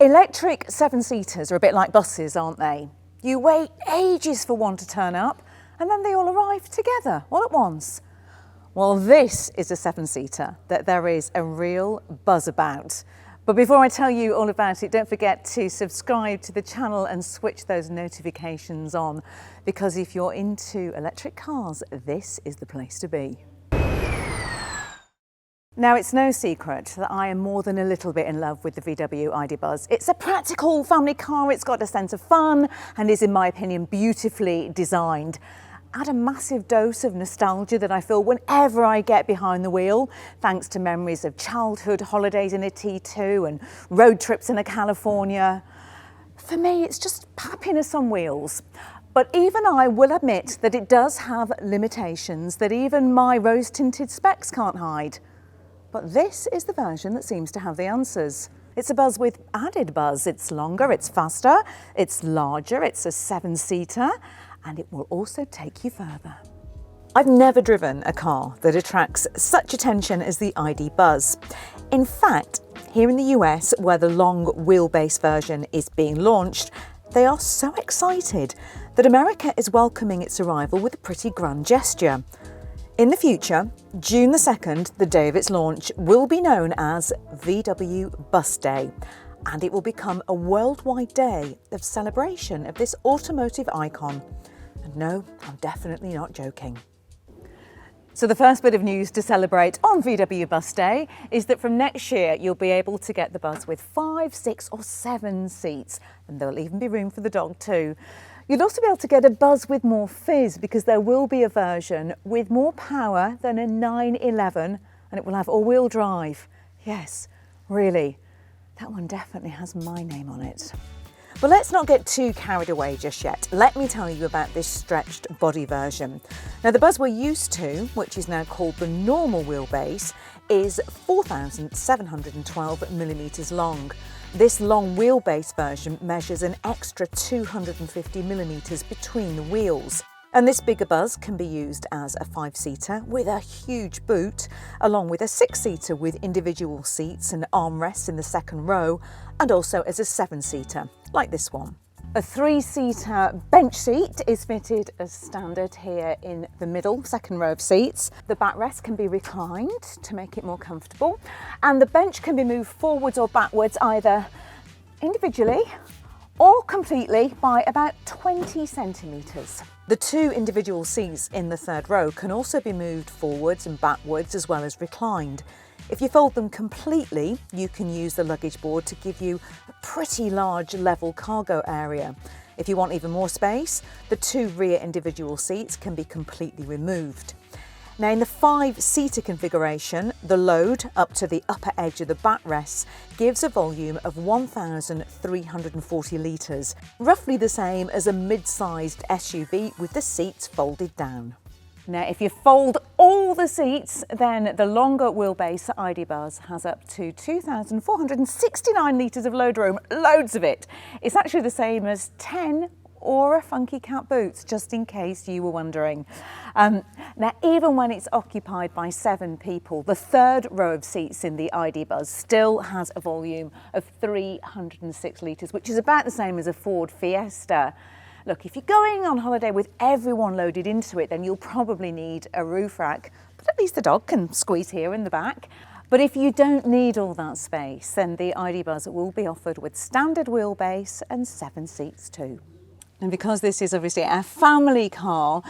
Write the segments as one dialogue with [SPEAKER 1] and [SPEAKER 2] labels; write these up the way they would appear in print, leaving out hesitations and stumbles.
[SPEAKER 1] Electric seven-seaters are a bit like buses, aren't they? You wait ages for one to turn up and then they all arrive together, all at once. Well, this is a seven-seater that there is a real buzz about. But before I tell you all about it, don't forget to subscribe to the channel and switch those notifications on, because if you're into electric cars, this is the place to be. Now, it's no secret that I am more than a little bit in love with the VW ID Buzz. It's a practical family car, it's got a sense of fun, and is, in my opinion, beautifully designed. Add a massive dose of nostalgia that I feel whenever I get behind the wheel, thanks to memories of childhood holidays in a T2 and road trips in California. For me, it's just happiness on wheels. But even I will admit that it does have limitations that even my rose-tinted specs can't hide. But this is the version that seems to have the answers. It's a Buzz with added buzz. It's longer, it's faster, it's larger, it's a seven-seater, and it will also take you further. I've never driven a car that attracts such attention as the ID Buzz. In fact, here in the US, where the long wheelbase version is being launched, they are so excited that America is welcoming its arrival with a pretty grand gesture. In the future, June the 2nd, the day of its launch, will be known as VW Bus Day, and it will become a worldwide day of celebration of this automotive icon. And no, I'm definitely not joking. So the first bit of news to celebrate on VW Bus Day is that from next year you'll be able to get the Buzz with 5, 6 or 7 seats, and there'll even be room for the dog too. You'll also be able to get a Buzz with more fizz, because there will be a version with more power than a 911, and it will have all-wheel drive. Yes, really, that one definitely has my name on it. But let's not get too carried away just yet. Let me tell you about this stretched body version. Now, the Buzz we're used to, which is now called the normal wheelbase, is 4,712 millimetres long. This long wheelbase version measures an extra 250 millimetres between the wheels. And this bigger Buzz can be used as a 5-seater with a huge boot, along with a 6-seater with individual seats and armrests in the second row, and also as a 7-seater, like this one. A 3-seater bench seat is fitted as standard here in the middle, second row of seats. The backrest can be reclined to make it more comfortable, and the bench can be moved forwards or backwards either individually or completely by about 20 centimetres. The 2 individual seats in the third row can also be moved forwards and backwards as well as reclined. If you fold them completely, you can use the luggage board to give you a pretty large level cargo area. If you want even more space, the 2 rear individual seats can be completely removed. Now, in the 5-seater configuration, the load up to the upper edge of the backrests gives a volume of 1,340 litres, roughly the same as a mid-sized SUV with the seats folded down. Now, if you fold all the seats, then the longer wheelbase ID Buzz has up to 2,469 litres of load room, loads of it. It's actually the same as 10 or a funky cat boots, just in case you were wondering. Now, even when it's occupied by 7 people, the third row of seats in the ID Buzz still has a volume of 306 litres, which is about the same as a Ford Fiesta. Look, if you're going on holiday with everyone loaded into it, then you'll probably need a roof rack, but at least the dog can squeeze here in the back. But if you don't need all that space, then the ID Buzz will be offered with standard wheelbase and 7 seats too. And because this is obviously a family car,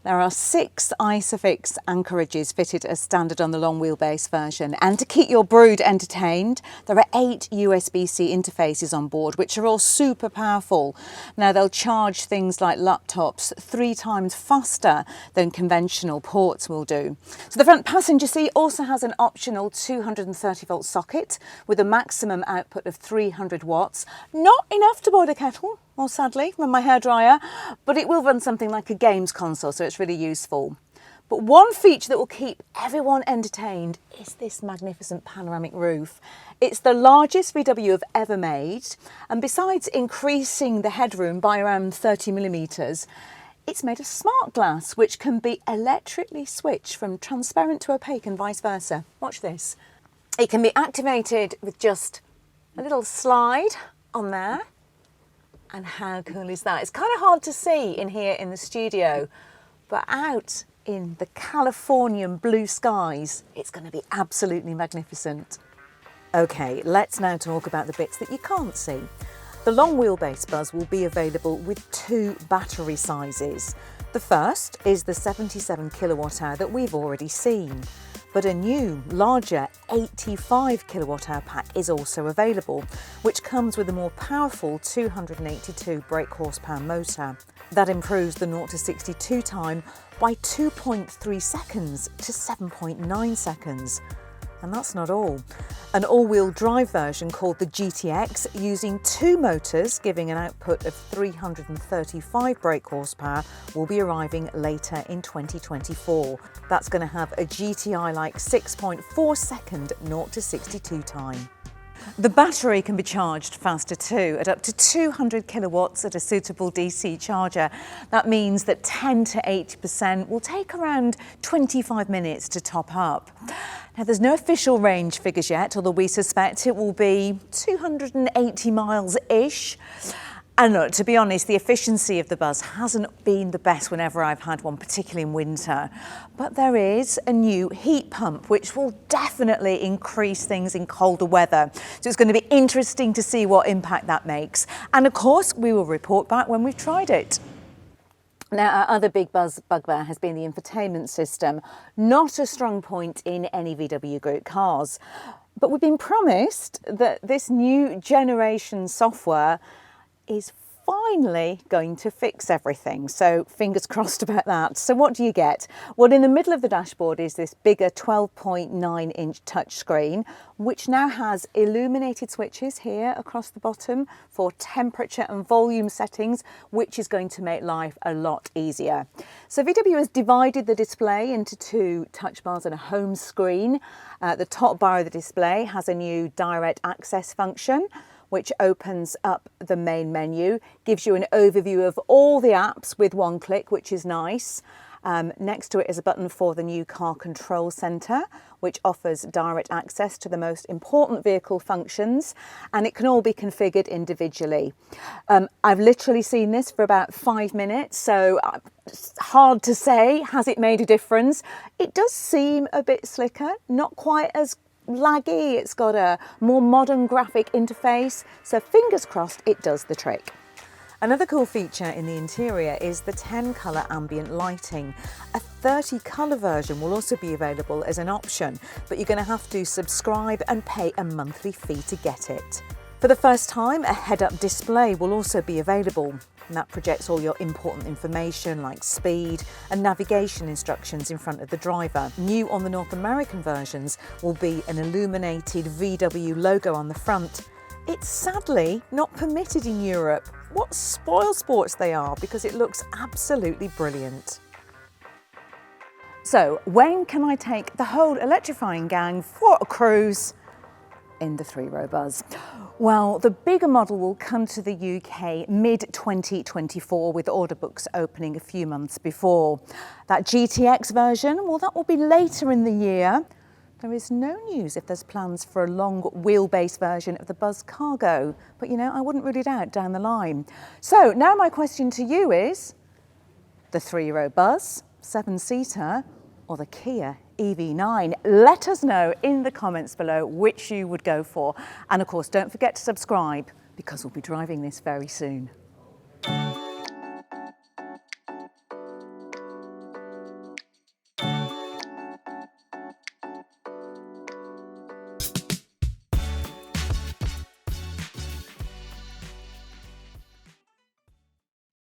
[SPEAKER 1] there are 6 ISOFIX anchorages fitted as standard on the long wheelbase version. And to keep your brood entertained, there are 8 USB-C interfaces on board, which are all super powerful. Now, they'll charge things like laptops 3 times faster than conventional ports will do. So the front passenger seat also has an optional 230-volt socket with a maximum output of 300 watts. Not enough to boil a kettle, or sadly, run my hairdryer, but it will run something like a games console, so it's really useful. But one feature that will keep everyone entertained is this magnificent panoramic roof. It's the largest VW have ever made, and besides increasing the headroom by around 30 millimetres, it's made of smart glass, which can be electrically switched from transparent to opaque and vice versa. Watch this. It can be activated with just a little slide on there. And how cool is that? It's kind of hard to see in here in the studio, but out in the Californian blue skies, it's going to be absolutely magnificent. Okay, let's now talk about the bits that you can't see. The long wheelbase bus will be available with 2 battery sizes. The first is the 77 kilowatt hour that we've already seen, but a new, larger 85 kilowatt hour pack is also available, which comes with a more powerful 282 brake horsepower motor. That improves the 0 to 62 time by 2.3 seconds to 7.9 seconds. And that's not all. An all-wheel drive version called the GTX, using 2 motors giving an output of 335 brake horsepower, will be arriving later in 2024. That's going to have a GTI-like 6.4 second 0 to 62 time. The battery can be charged faster too, at up to 200 kilowatts at a suitable DC charger. That means that 10 to 80% will take around 25 minutes to top up. Now, there's no official range figures yet, although we suspect it will be 280 miles-ish. And look, to be honest, the efficiency of the bus hasn't been the best whenever I've had one, particularly in winter. But there is a new heat pump, which will definitely increase things in colder weather. So it's going to be interesting to see what impact that makes. And of course, we will report back when we've tried it. Now, our other big bugbear has been the infotainment system, not a strong point in any VW Group cars. But we've been promised that this new generation software is finally going to fix everything. So fingers crossed about that. So what do you get? Well, in the middle of the dashboard is this bigger 12.9-inch touchscreen, which now has illuminated switches here across the bottom for temperature and volume settings, which is going to make life a lot easier. So VW has divided the display into 2 touch bars and a home screen. The top bar of the display has a new direct access function, which opens up the main menu, gives you an overview of all the apps with one click, which is nice. Next to it is a button for the new car control centre, which offers direct access to the most important vehicle functions, and it can all be configured individually. I've literally seen this for about 5 minutes, so it's hard to say, has it made a difference? It does seem a bit slicker, not quite as laggy. It's got a more modern graphic interface, so fingers crossed it does the trick. Another cool feature in the interior is the 10 colour ambient lighting. A 30 colour version will also be available as an option, but you're going to have to subscribe and pay a monthly fee to get it. For the first time, a head-up display will also be available, and that projects all your important information like speed and navigation instructions in front of the driver. New on the North American versions will be an illuminated VW logo on the front. It's sadly not permitted in Europe. What spoilsports they are, because it looks absolutely brilliant. So when can I take the whole Electrifying gang for a cruise in the 3-row bus? Well, the bigger model will come to the UK mid-2024, with order books opening a few months before. That GTX version, well, that will be later in the year. There is no news if there's plans for a long wheelbase version of the Buzz Cargo, but you know, I wouldn't rule it out down the line. So now my question to you is, the 3-row Buzz, 7-seater, or the Kia EV9? Let us know in the comments below which you would go for. And of course, don't forget to subscribe, because we'll be driving this very soon.